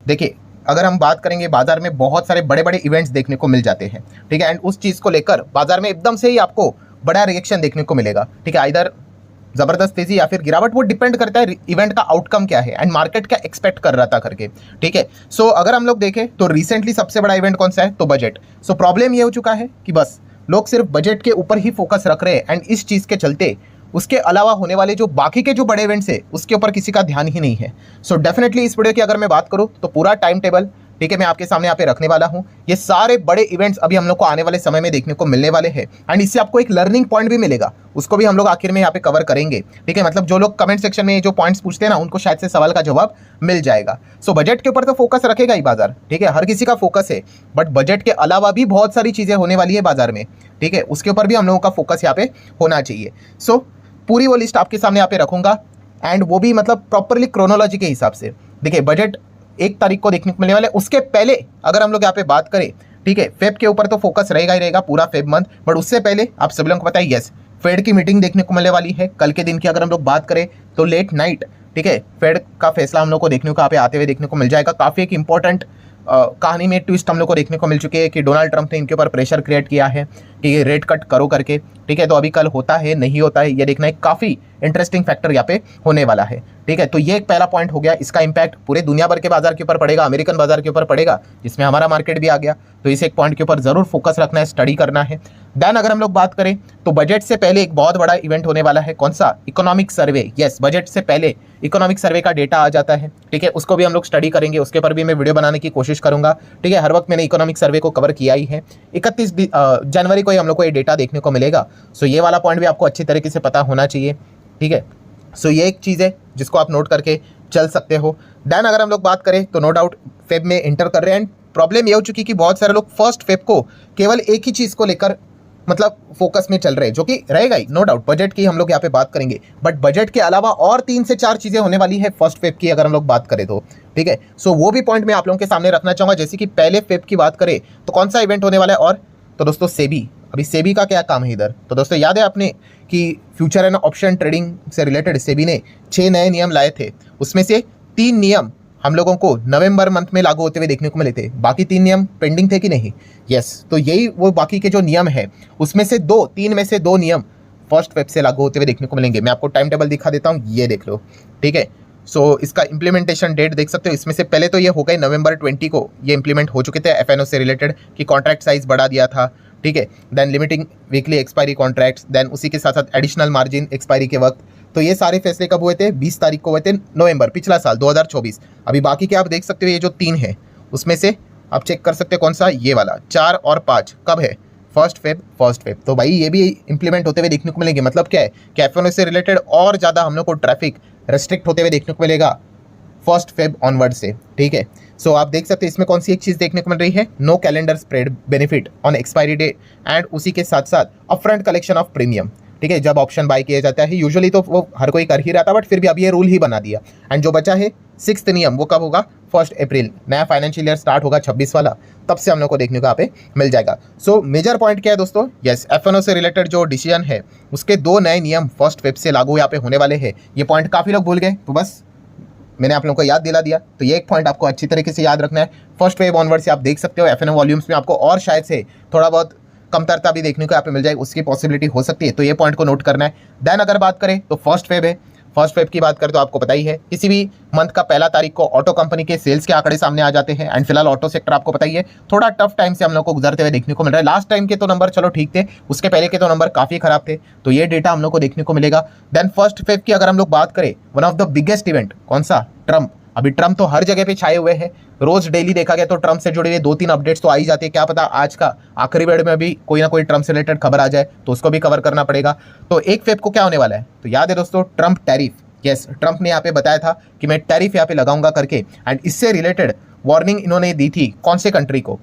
देखिए अगर हम बात करेंगे, बाजार में बहुत सारे बड़े बड़े इवेंट्स देखने को मिल जाते हैं, ठीक है, एंड उस चीज़ को लेकर बाजार में एकदम से ही आपको बड़ा रिएक्शन देखने को मिलेगा, ठीक है, आइदर जबरदस्त तेजी या फिर गिरावट, वो डिपेंड करता है इवेंट का आउटकम क्या है एंड मार्केट क्या एक्सपेक्ट कर रहा था करके, ठीक है। सो अगर हम लोग देखें तो रिसेंटली सबसे बड़ा इवेंट कौन सा है, तो बजट। सो प्रॉब्लम ये हो चुका है कि बस लोग सिर्फ बजट के ऊपर ही फोकस रख रहे हैं एंड इस चीज़ के चलते उसके अलावा होने वाले जो बाकी के जो बड़े इवेंट्स है उसके ऊपर किसी का ध्यान ही नहीं है। सो डेफिनेटली इस वीडियो की अगर मैं बात करूँ तो पूरा टाइम टेबल, ठीक है, मैं आपके सामने यहाँ पे रखने वाला हूँ। ये सारे बड़े इवेंट्स अभी हम लोग को आने वाले समय में देखने को मिलने वाले हैं एंड इससे आपको एक लर्निंग पॉइंट भी मिलेगा, उसको भी हम लोग आखिर में यहाँ पे कवर करेंगे, ठीक है। मतलब जो लोग कमेंट सेक्शन में जो पॉइंट्स पूछते हैं ना, उनको शायद से सवाल का जवाब मिल जाएगा। सो बजट के ऊपर तो फोकस रखेगा ही बाजार, ठीक है, हर किसी का फोकस है, बट बजट के अलावा भी बहुत सारी चीज़ें होने वाली है बाजार में, ठीक है, उसके ऊपर भी हम लोगों का फोकस यहाँ पे होना चाहिए। सो पूरी वो लिस्ट आपके सामने यहाँ पे रखूंगा एंड वो भी मतलब प्रॉपरली क्रोनोलॉजी के हिसाब से। देखिए बजट 1 तारीख को देखने को मिलने वाले, उसके पहले अगर हम लोग यहाँ पे बात करें, ठीक है, फेब के ऊपर तो फोकस रहेगा ही रहेगा पूरा फेब मंथ, बट उससे पहले आप सभी लोगों को पता है यस फेड की मीटिंग देखने को मिलने वाली है कल के दिन की। अगर हम लोग बात करें तो लेट नाइट, ठीक है, फेड का फैसला हम लोग को देखने को यहाँ पे आते हुए देखने को मिल जाएगा। काफ़ी एक इंपॉर्टेंट कहानी में ट्विस्ट हम लोग को देखने को मिल चुकी है कि डोनाल्ड ट्रंप ने इनके ऊपर प्रेशर क्रिएट किया है कि ये रेट कट करो करके, ठीक है। तो अभी कल होता है नहीं होता है ये देखना एक काफ़ी इंटरेस्टिंग फैक्टर यहाँ पे होने वाला है, ठीक है। तो ये एक पहला पॉइंट हो गया, इसका इंपैक्ट पूरे दुनिया भर के बाजार के ऊपर पड़ेगा, अमेरिकन बाजार के ऊपर पड़ेगा, जिसमें हमारा मार्केट भी आ गया। तो इस एक पॉइंट के ऊपर जरूर फोकस रखना है, स्टडी करना है। देन अगर हम लोग बात करें तो बजट से पहले एक बहुत बड़ा इवेंट होने वाला है, कौन सा, इकोनॉमिक सर्वे। यस, बजट से पहले इकोनॉमिक सर्वे का डेटा आ जाता है, ठीक है, उसको भी हम लोग स्टडी करेंगे, उसके ऊपर भी मैं वीडियो बनाने की कोशिश करूंगा, ठीक है। हर वक्त मैंने इकोनॉमिक सर्वे को कवर किया ही है। 31 जनवरी को ही हम लोग को ये डेटा देखने को मिलेगा। सो ये वाला पॉइंट भी आपको अच्छी तरीके से पता होना चाहिए, ठीक है। सो ये एक चीज़ है जिसको आप नोट करके चल सकते हो। देन अगर हम लोग बात करें तो नो डाउट फेब में इंटर कर रहे हैं एंड प्रॉब्लम ये हो चुकी कि बहुत सारे लोग फर्स्ट फेब को केवल एक ही चीज़ को लेकर मतलब फोकस में चल रहे हैं, जो कि रहेगा ही नो डाउट, बजट की हम लोग यहाँ पे बात करेंगे, बट बजट के अलावा और 3 से 4 चीज़ें होने वाली है फर्स्ट फेब की अगर हम लोग बात करें तो, ठीक है। सो वो भी पॉइंट मैं आप लोगों के सामने रखना चाहूँगा। जैसे कि पहले फेब की बात करें तो कौन सा इवेंट होने वाला है, और तो दोस्तों सेबी, अभी सेबी का क्या काम है इधर, तो दोस्तों याद है आपने कि फ्यूचर एंड ऑप्शन ट्रेडिंग से रिलेटेड सेबी ने 6 नए नियम लाए थे, उसमें से 3 नियम हम लोगों को नवंबर मंथ में लागू होते हुए देखने को मिले थे, बाकी 3 नियम पेंडिंग थे कि नहीं। यस, तो यही वो बाकी के जो नियम है उसमें से 3 में से 2 नियम फर्स्ट वेब से लागू होते हुए देखने को मिलेंगे। मैं आपको टाइम टेबल दिखा देता हूँ, ये देख लो, ठीक है। सो इसका इंप्लीमेंटेशन डेट देख सकते हो, इसमें से पहले तो ये हो गए नवंबर 20 को ये इंप्लीमेंट हो चुके थे एफएनओ से रिलेटेड, कि कॉन्ट्रैक्ट साइज बढ़ा दिया था, ठीक है। Then limiting weekly expiry contracts, then उसी के साथ साथ एडिशनल मार्जिन एक्सपायरी के वक्त। तो ये सारे फैसले कब हुए थे, 20 तारीख को हुए थे नवंबर पिछला साल 2024। अभी बाकी के आप देख सकते हो ये जो 3 है उसमें से आप चेक कर सकते हो कौन सा, ये वाला 4 और 5 कब है, फर्स्ट फेब। तो भाई ये भी इंप्लीमेंट होते हुए देखने को मिलेंगे। मतलब क्या है कि एफएनओ से रिलेटेड और ज़्यादा हम लोग को ट्रैफिक रेस्ट्रिक्ट होते हुए देखने को मिलेगा फर्स्ट फेब ऑनवर्ड से, ठीक है। सो आप देख सकते हैं इसमें कौन सी एक चीज़ देखने को मिल रही है, no calendar spread benefit on expiry date and उसी के साथ साथ अपफ्रंट कलेक्शन ऑफ प्रीमियम, ठीक है। जब ऑप्शन बाय किया जाता है यूजुअली तो वो हर कोई कर ही रहा था, बट फिर भी अब ये रूल ही बना दिया। एंड जो बचा है 6th नियम, वो कब होगा, 1 अप्रैल, नया फाइनेंशियल ईयर स्टार्ट होगा 26 वाला, तब से हम लोग को देखने को यहाँ पे मिल जाएगा। सो मेजर पॉइंट क्या है दोस्तों, यस, एफएनओ से रिलेटेड जो डिसीजन है उसके 2 नए नियम फर्स्ट फेब से लागू यहाँ पे होने वाले हैं। ये पॉइंट काफ़ी लोग भूल गए, तो बस मैंने आप लोगों को याद दिला दिया। तो ये एक पॉइंट आपको अच्छी तरीके से याद रखना है। फर्स्ट वेब ऑनवर्ड से आप देख सकते हो एफएनओ वॉल्यूम्स में आपको और शायद से थोड़ा बहुत कमतरता भी देखने को यहाँ पे मिल जाएगी, उसकी पॉसिबिलिटी हो सकती है, तो ये पॉइंट को नोट करना है। देन अगर बात करें तो फर्स्ट वेब है, फर्स्ट वेब की बात करें तो आपको पता ही है किसी भी मंथ का पहला तारीख को ऑटो कंपनी के सेल्स के आंकड़े सामने आ जाते हैं। एंड फिलहाल ऑटो सेक्टर आपको पता ही है थोड़ा टफ टाइम से हम लोग को गुजरते हुए देखने को मिल रहा है। लास्ट टाइम के तो नंबर चलो ठीक थे, उसके पहले के तो नंबर काफ़ी खराब थे, तो ये डेटा हम लोग को देखने को मिलेगा। देन फर्स्ट फेब की अगर हम लोग बात करें, one of the biggest event कौन सा, ट्रम्प। अभी ट्रम्प तो हर जगह पे छाए हुए हैं, रोज डेली देखा गया तो ट्रम्प से जुड़े हुए 2-3 अपडेट्स तो आ ही जाते हैं। क्या पता आज का आखिरी वीडियो में भी कोई ना कोई ट्रम्प से रिलेटेड खबर आ जाए, तो उसको भी कवर करना पड़ेगा। तो 1 फेब को क्या होने वाला है, तो याद है दोस्तों, ट्रम्प टैरिफ। यस, ट्रम्प ने यहाँ पे बताया था कि मैं टैरिफ यहाँ पे लगाऊंगा करके, एंड इससे रिलेटेड वार्निंग इन्होंने दी थी कौन से कंट्री को,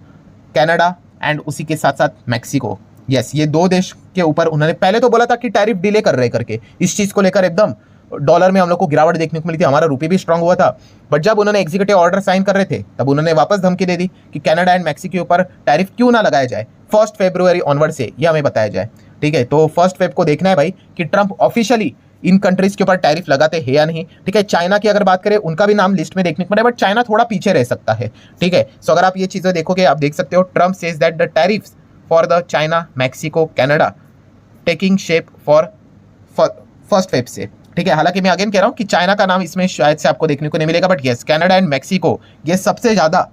कनाडा एंड उसी के साथ साथ मैक्सिको। यस, ये 2 देश के ऊपर उन्होंने पहले तो बोला था कि टैरिफ डिले कर रहे करके, इस चीज़ को लेकर एकदम डॉलर में हम लोग को गिरावट देखने को मिली थी, हमारा रुपये भी स्ट्रांग हुआ था। बट जब उन्होंने एग्जीक्यूटिव ऑर्डर साइन कर रहे थे तब उन्होंने वापस धमकी दे दी कि कनाडा एंड मैक्सिको के ऊपर टैरिफ क्यों ना लगाया जाए 1 फरवरी ऑनवर्ड से, ये हमें बताया जाए, ठीक है। तो 1 फेब को देखना है भाई कि ट्रम्प ऑफिशियली इन कंट्रीज के ऊपर टैरिफ लगाते हैं या नहीं। ठीक है, चाइना की अगर बात करें उनका भी नाम लिस्ट में देखने को मिला, बट चाइना थोड़ा पीछे रह सकता है। ठीक है, सो अगर आप ये चीज़ें देखोगे, आप देख सकते हो Trump says that the tariffs for the China, Mexico, Canada taking shape for first Feb से। ठीक है, हालांकि मैं अगेन कह रहा हूँ कि चाइना का नाम इसमें शायद से आपको देखने को नहीं मिलेगा, but yes Canada and Mexico, ये सबसे ज़्यादा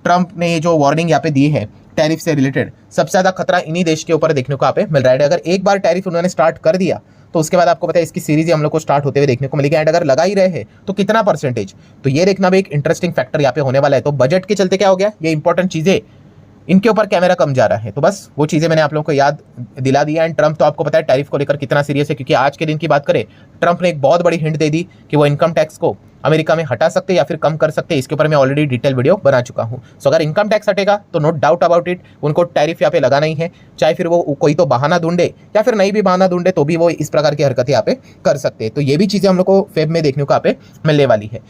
ट्रम्प ने ये जो वार्निंग यहाँ पे दी है टैरिफ से रिलेटेड, सबसे ज़्यादा खतरा इन्हीं देश के ऊपर देखने को यहाँ पे मिल रहा है। अगर एक बार टैरिफ उन्होंने स्टार्ट कर दिया तो उसके बाद आपको पता है इसकी सीरीज हम लोग को स्टार्ट होते हुए देखने को मिलेगी। एंड अगर लगा ही रहे हैं तो कितना परसेंटेज, तो ये देखना भी एक इंटरेस्टिंग फैक्टर यहाँ पे होने वाला है। तो बजट के चलते क्या हो गया, ये इंपॉर्टेंट चीज़ें इनके ऊपर कैमरा कम जा रहा है। तो बस वो चीज़ें मैंने आप लोगों को याद दिला दिया। एंड ट्रम्प तो आपको पता है टैरिफ को लेकर कितना सीरियस है, क्योंकि आज के दिन की बात करें ट्रम्प ने एक बहुत बड़ी हिंट दे दी कि वो इनकम टैक्स को अमेरिका में हटा सकते या फिर कम कर सकते। इसके ऊपर मैं ऑलरेडी डिटेल वीडियो बना चुका हूँ। सो अगर इनकम टैक्स हटेगा तो नो डाउट अबाउट इट उनको टैरिफ यहाँ पे लगाना ही है, चाहे फिर वो कोई तो बहाना ढूंढे या फिर नहीं भी बहाना ढूंढे तो भी वो इस प्रकार की हरकतें यहाँ पे कर सकते हैं। तो ये भी चीज़ें हम लोग को फेब में देखने को यहाँ पे मिलने वाली है।